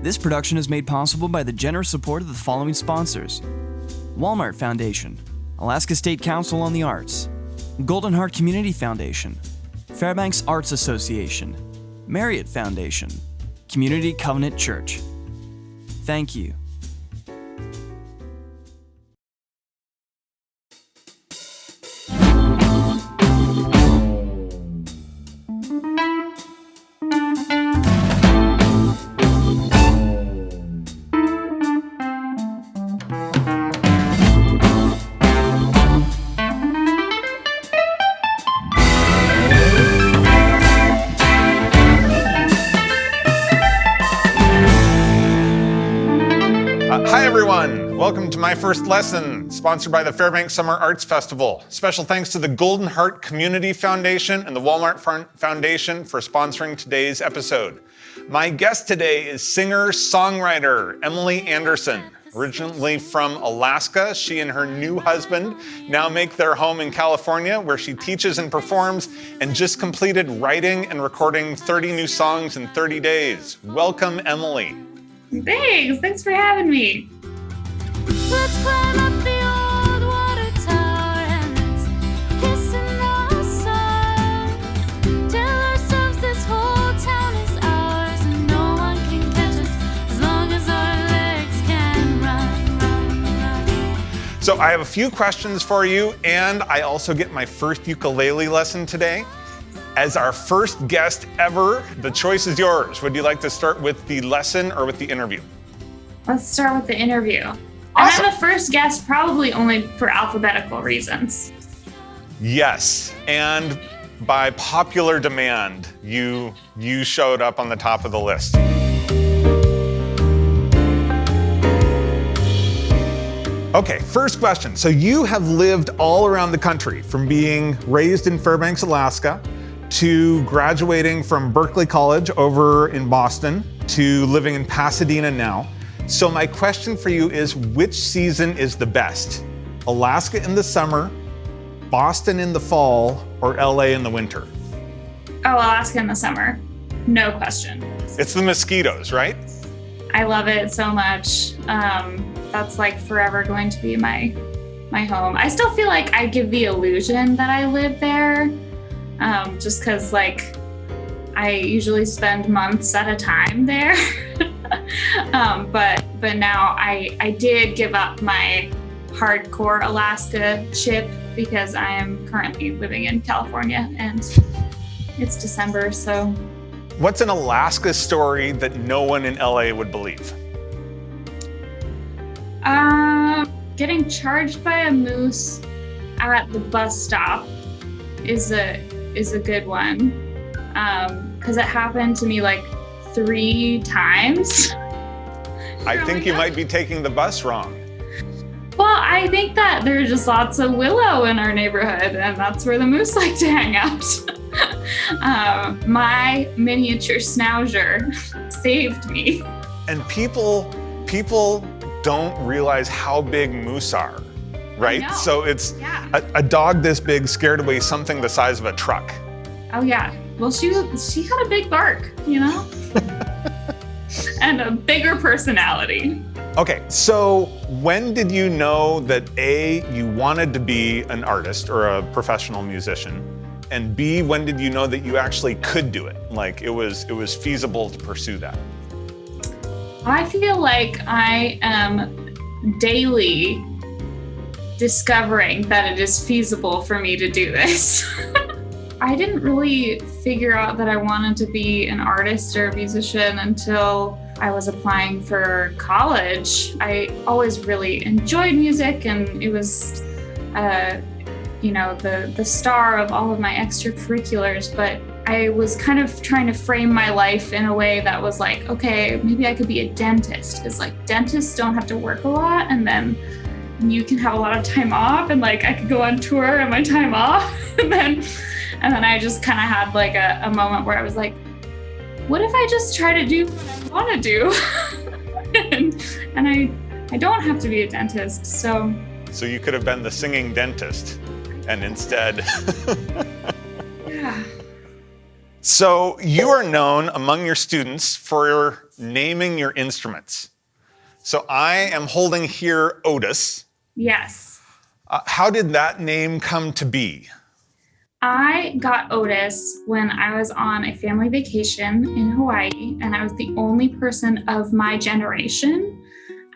This production is made possible by the generous support of the following sponsors: Walmart Foundation, Alaska State Council on the Arts, Golden Heart Community Foundation, Fairbanks Arts Association, Marriott Foundation, Community Covenant Church. Thank you. Hi everyone, welcome to my first lesson, sponsored by the Fairbanks Summer Arts Festival. Special thanks to the Golden Heart Community Foundation and the Walmart Foundation for sponsoring today's episode. My guest today is singer-songwriter Emily Anderson. Originally from Alaska, she and her new husband now make their home in California, where she teaches and performs, and just completed writing and recording 30 new songs in 30 days. Welcome, Emily. Thanks for having me. Let's climb up the old water tower and let's kiss in the sun. Tell ourselves this whole town is ours and no one can catch us as long as our legs can run. So I have a few questions for you, and I also get my first ukulele lesson today. As our first guest ever, the choice is yours. Would you like to start with the lesson or with the interview? Let's start with the interview. Awesome. And I'm the first guest probably only for alphabetical reasons. Yes, and by popular demand, you showed up on the top of the list. Okay, first question. So you have lived all around the country, from being raised in Fairbanks, Alaska, to graduating from Berkeley College over in Boston, to living in Pasadena now. So my question for you is, which season is the best? Alaska in the summer, Boston in the fall, or LA in the winter? Oh, Alaska in the summer. No question. It's the mosquitoes, right? I love it so much. That's like forever going to be my home. I still feel like I give the illusion that I live there, just because like I usually spend months at a time there. But now I did give up my hardcore Alaska chip because I am currently living in California and it's December, so. What's an Alaska story that no one in LA would believe? Getting charged by a moose at the bus stop is a good one, because it happened to me like 3 times. I think you might be taking the bus wrong. Well, I think that there's just lots of willow in our neighborhood, and that's where the moose like to hang out. My miniature schnauzer saved me. And people don't realize how big moose are, right? So it's a dog this big scared away something the size of a truck. Oh yeah. Well, she had a big bark, you know? And a bigger personality. Okay, so when did you know that A, you wanted to be an artist or a professional musician? And B, when did you know that you actually could do it? Like it was feasible to pursue that? I feel like I am daily discovering that it is feasible for me to do this. I didn't really figure out that I wanted to be an artist or a musician until I was applying for college. I always really enjoyed music, and it was, the star of all of my extracurriculars, but I was kind of trying to frame my life in a way that was like, okay, maybe I could be a dentist, because like dentists don't have to work a lot, and then you can have a lot of time off, and like I could go on tour on my time off. and then I just kind of had like a moment where I was like, what if I just try to do what I want to do? and I don't have to be a dentist, so. So you could have been the singing dentist, and instead. Yeah. So you are known among your students for naming your instruments. So I am holding here Otis. Yes. How did that name come to be? I got Otis when I was on a family vacation in Hawaii, and I was the only person of my generation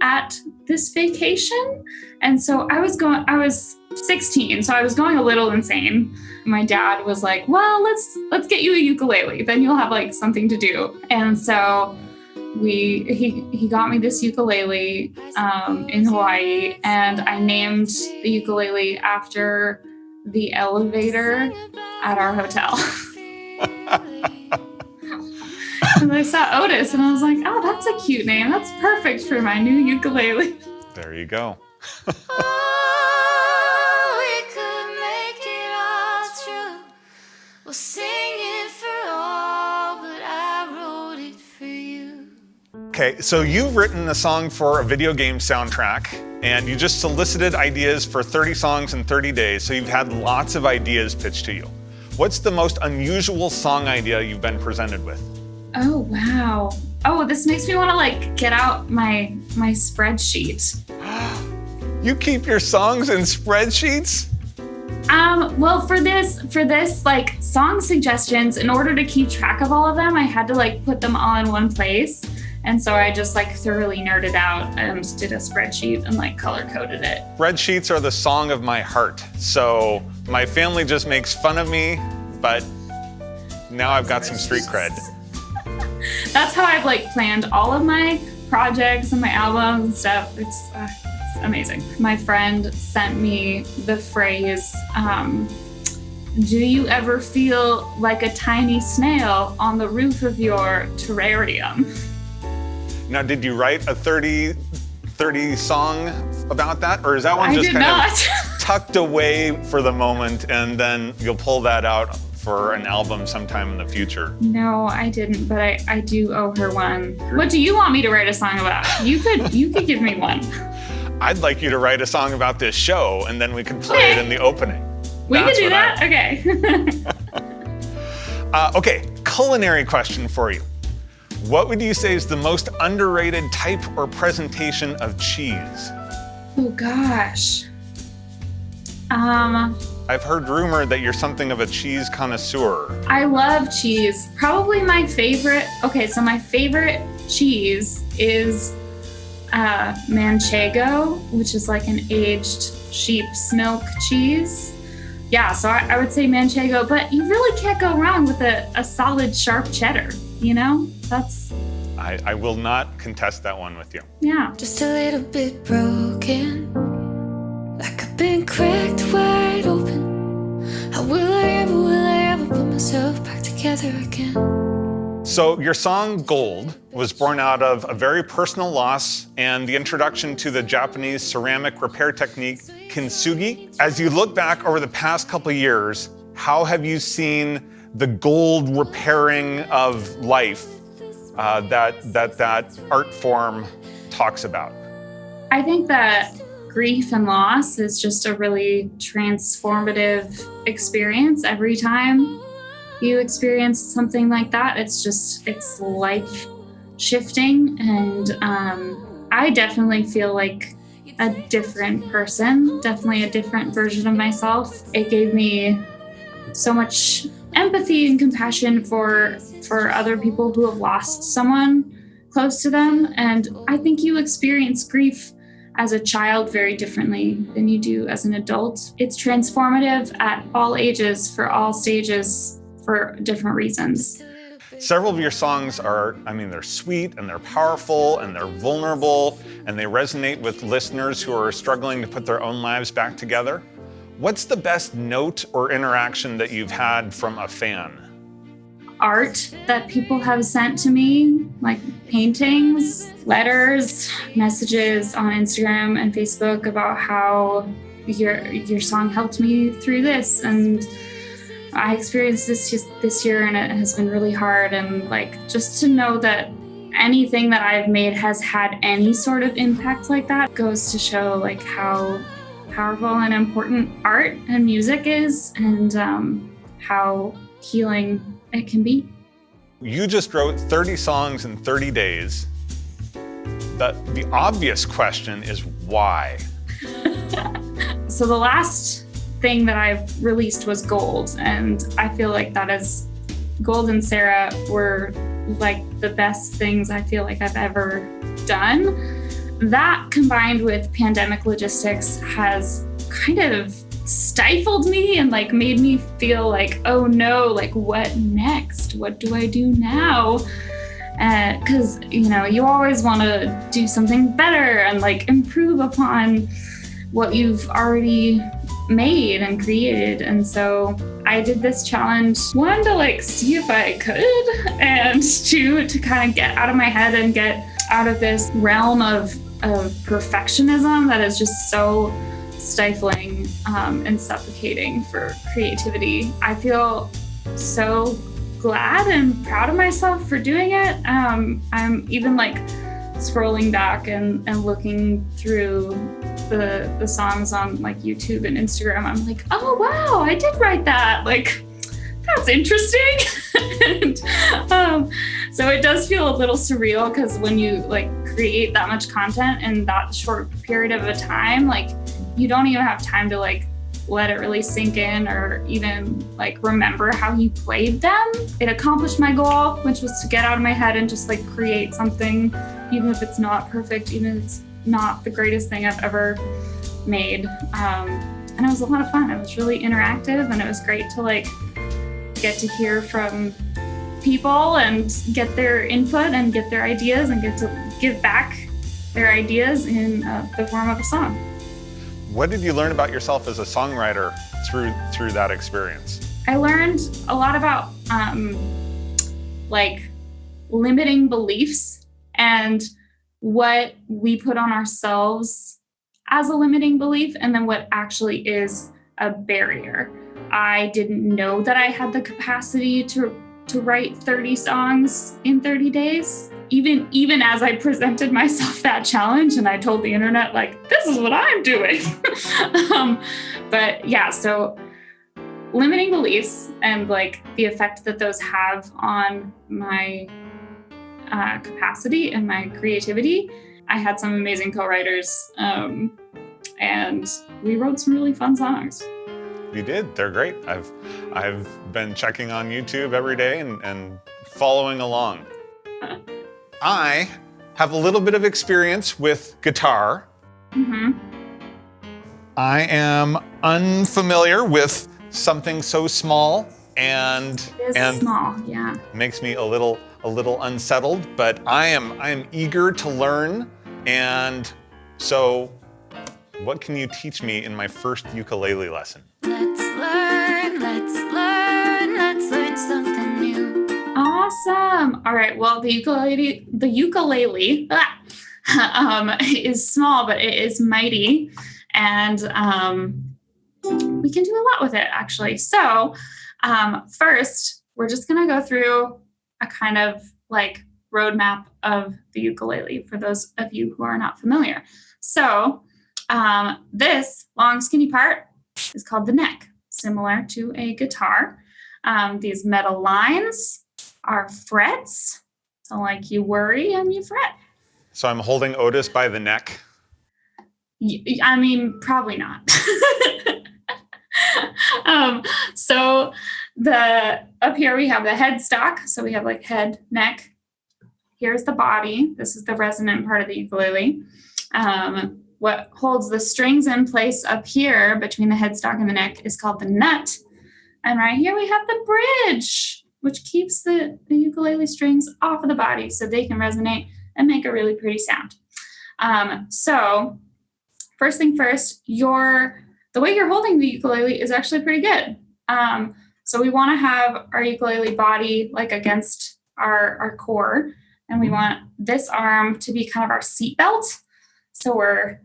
at this vacation. And so I was 16, so I was going a little insane. My dad was like, well, let's get you a ukulele, then you'll have like something to do. And so he got me this ukulele in Hawaii, and I named the ukulele after the elevator at our hotel. And I saw Otis and I was like, oh, that's a cute name. That's perfect for my new ukulele. There you go. Oh, we could make it all true. We'll sing it for all, but I wrote it for you. Okay, so you've written a song for a video game soundtrack, and you just solicited ideas for 30 songs in 30 days, so you've had lots of ideas pitched to you. What's the most unusual song idea you've been presented with? Oh, wow. Oh, this makes me want to like get out my spreadsheet. You keep your songs in spreadsheets? Well, for this like song suggestions, in order to keep track of all of them, I had to like put them all in one place. And so I just like thoroughly nerded out and did a spreadsheet and like color coded it. Spreadsheets are the song of my heart. So my family just makes fun of me, but now I've got some street cred. That's how I've like planned all of my projects and my albums and stuff. It's amazing. My friend sent me the phrase, do you ever feel like a tiny snail on the roof of your terrarium? Now, did you write a 30 song about that? Or is that one I just did kind not. of tucked away for the moment and then you'll pull that out for an album sometime in the future? No, I didn't, but I do owe her one. What do you want me to write a song about? You could give me one. I'd like you to write a song about this show and then we could play it in the opening. We could That's do what that? Okay. Okay, culinary question for you. What would you say is the most underrated type or presentation of cheese? Oh gosh. I've heard rumor that you're something of a cheese connoisseur. I love cheese. Probably my favorite. Okay, so my favorite cheese is Manchego, which is like an aged sheep's milk cheese. Yeah, so I would say Manchego, but you really can't go wrong with a solid sharp cheddar, you know? That's... I will not contest that one with you. Yeah. Just a little bit broken, like I've been cracked wide open. How will I ever put myself back together again? So your song Gold was born out of a very personal loss and the introduction to the Japanese ceramic repair technique kintsugi. As you look back over the past couple of years, how have you seen the gold repairing of life that art form talks about? I think that grief and loss is just a really transformative experience. Every time you experience something like that, it's life shifting. And I definitely feel like a different person, definitely a different version of myself. It gave me so much empathy and compassion for other people who have lost someone close to them. And I think you experience grief as a child very differently than you do as an adult. It's transformative at all ages, for all stages, for different reasons. Several of your songs they're sweet and they're powerful and they're vulnerable and they resonate with listeners who are struggling to put their own lives back together. What's the best note or interaction that you've had from a fan? Art that people have sent to me, like paintings, letters, messages on Instagram and Facebook about how your song helped me through this, and I experienced this year and it has been really hard, and like just to know that anything that I've made has had any sort of impact like that goes to show like how powerful and important art and music is, and how healing it can be. You just wrote 30 songs in 30 days. The obvious question is why? So the last thing that I released was Gold, and I feel like that is Gold and Sarah were like the best things I feel like I've ever done. That combined with pandemic logistics has kind of stifled me and like made me feel like, oh no, like what next? What do I do now? Because, you know, you always want to do something better and like improve upon what you've already made and created. And so I did this challenge, one, to like see if I could, and two, to kind of get out of my head and get out of this realm of perfectionism that is just so stifling and suffocating for creativity. I feel so glad and proud of myself for doing it. I'm even like scrolling back and looking through the songs on like YouTube and Instagram. I'm like, oh wow, I did write that. Like, that's interesting. And, so it does feel a little surreal because when you like create that much content in that short period of a time, like you don't even have time to like let it really sink in or even like remember how you played them. It accomplished my goal, which was to get out of my head and just like create something, even if it's not perfect, even if it's not the greatest thing I've ever made. And it was a lot of fun. It was really interactive, and it was great to like get to hear from people and get their input and get their ideas and get to give back their ideas in the form of a song. What did you learn about yourself as a songwriter through that experience? I learned a lot about like limiting beliefs and what we put on ourselves as a limiting belief, and then what actually is a barrier. I didn't know that I had the capacity to write 30 songs in 30 days. Even as I presented myself that challenge and I told the internet, like, this is what I'm doing. But yeah, so limiting beliefs and like the effect that those have on my capacity and my creativity. I had some amazing co-writers, and we wrote some really fun songs. You did. They're great. I've been checking on YouTube every day and following along. I have a little bit of experience with guitar. Mm-hmm. I am unfamiliar with something so small and small, yeah. Makes me a little unsettled, but I am eager to learn. And so what can you teach me in my first ukulele lesson? Let's learn something new. Awesome. All right. Well, the ukulele is small, but it is mighty. And we can do a lot with it, actually. So first, we're just going to go through a kind of like roadmap of the ukulele for those of you who are not familiar. So this long skinny part is called the neck, similar to a guitar. These metal lines are frets. So like you worry and you fret. So I'm holding Otis by the neck. I mean, probably not. So up here we have the headstock. So we have like head, neck. Here's the body. This is the resonant part of the ukulele. What holds the strings in place up here between the headstock and the neck is called the nut. And right here we have the bridge, which keeps the ukulele strings off of the body so they can resonate and make a really pretty sound. So first thing first, the way you're holding the ukulele is actually pretty good. So we want to have our ukulele body like against our core, and we want this arm to be kind of our seat belt. So we're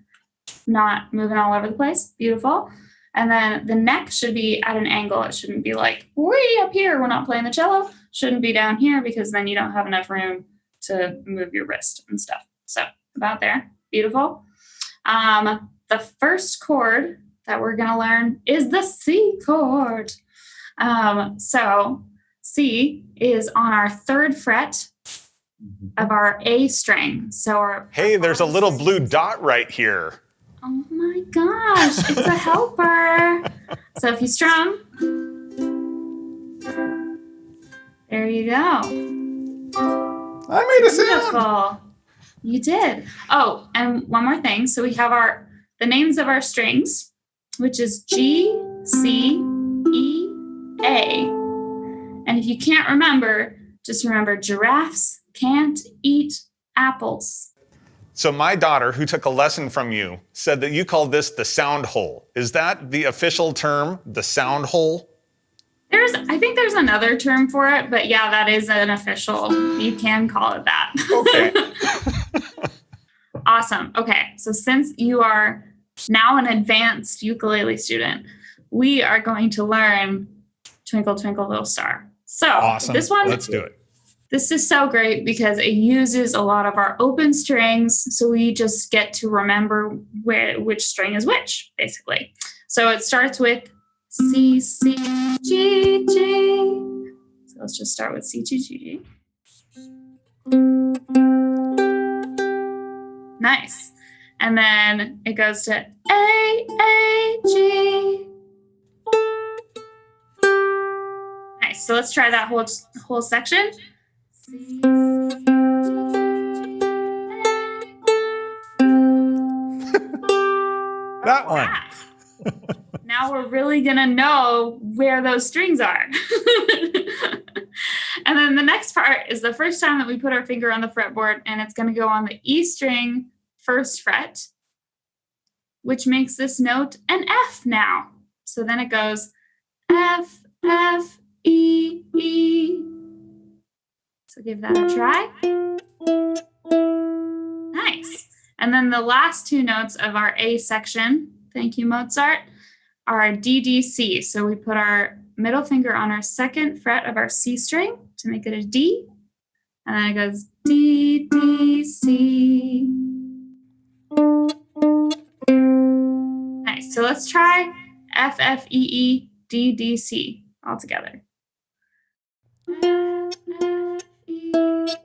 not moving all over the place. Beautiful. And then the neck should be at an angle. It shouldn't be like way up here. We're not playing the cello. Shouldn't be down here because then you don't have enough room to move your wrist and stuff. So about there. Beautiful. The first chord that we're going to learn is the C chord. So C C is on our 3rd fret of our A string. So our Hey, there's a little blue dot right here. Oh my gosh, it's a helper. So if you strum, there you go. I made a sound. Beautiful. You did. Oh, and one more thing. So we have the names of our strings, which is G, C, E, A. And if you can't remember, just remember giraffes can't eat apples. So my daughter, who took a lesson from you, said that you called this the sound hole. Is that the official term, the sound hole? I think there's another term for it, but yeah, that is an official. You can call it that. Okay. Awesome. Okay, so since you are now an advanced ukulele student, we are going to learn Twinkle, Twinkle, Little Star. So Awesome. This one, Let's do it. This is so great because it uses a lot of our open strings. So we just get to remember which string is which, basically. So it starts with C, C, G, G. So let's just start with C, G, G, G. Nice. And then it goes to A, G. Nice. So let's try that whole section. That one. Now we're really going to know where those strings are. And then the next part is the first time that we put our finger on the fretboard, and it's going to go on the E string 1st fret, which makes this note an F now. So then it goes F, F, E, E. So give that a try. Nice. And then the last 2 notes of our A section, thank you, Mozart, are D, D, C. So we put our middle finger on our 2nd fret of our C string to make it a D. And then it goes D, D, C. Nice. So let's try F, F, E, E, D, D, C all together. F, F, E, E, D, C.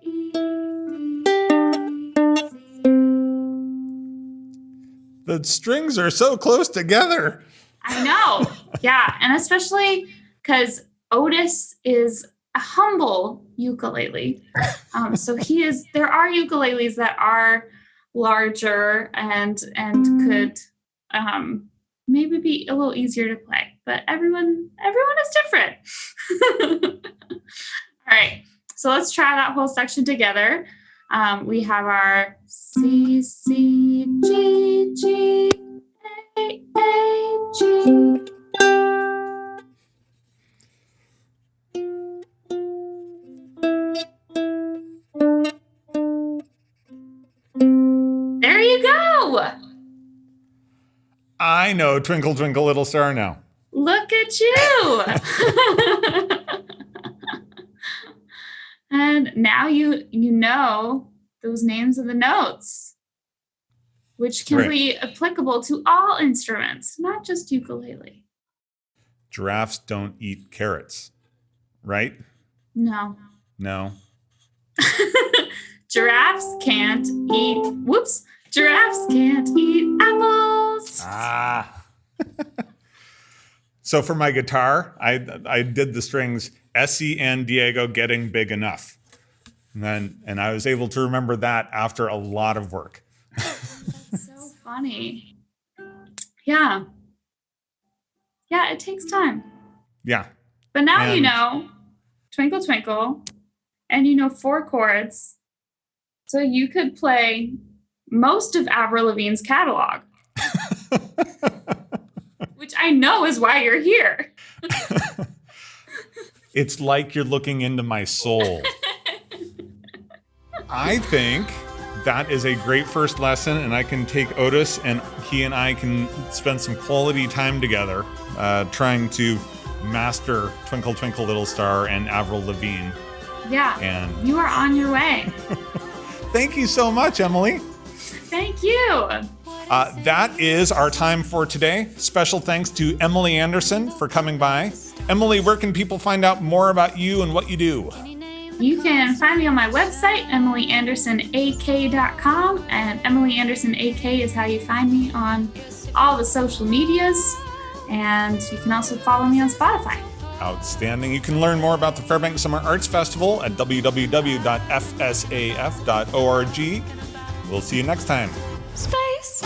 The strings are so close together. I know. Yeah. And especially because Otis is a humble ukulele. So there are ukuleles that are larger and could maybe be a little easier to play, but everyone is different. All right. So let's try that whole section together. We have our C, C, G, G, A, G. There you go. I know Twinkle, Twinkle, Little Star now. Look at you. And now you know those names of the notes, which can be applicable to all instruments, not just ukulele. Giraffes don't eat carrots, right? No. No. Giraffes can't eat apples. Ah. So for my guitar, I did the strings Essie and Diego getting big enough. And I was able to remember that after a lot of work. That's so funny. Yeah. Yeah, it takes time. Yeah. But now you know Twinkle Twinkle, and you know 4 chords. So you could play most of Avril Lavigne's catalog. Which I know is why you're here. It's like you're looking into my soul. I think that is a great first lesson, and I can take Otis and he and I can spend some quality time together trying to master Twinkle Twinkle Little Star and Avril Lavigne. Yeah, and you are on your way. Thank you so much, Emily. Thank you. That is our time for today. Special thanks to Emily Anderson for coming by. Emily, where can people find out more about you and what you do? You can find me on my website, EmilyAndersonAK.com, and Emily Anderson AK is how you find me on all the social medias, and you can also follow me on Spotify. Outstanding. You can learn more about the Fairbanks Summer Arts Festival at www.fsaf.org. We'll see you next time. Space.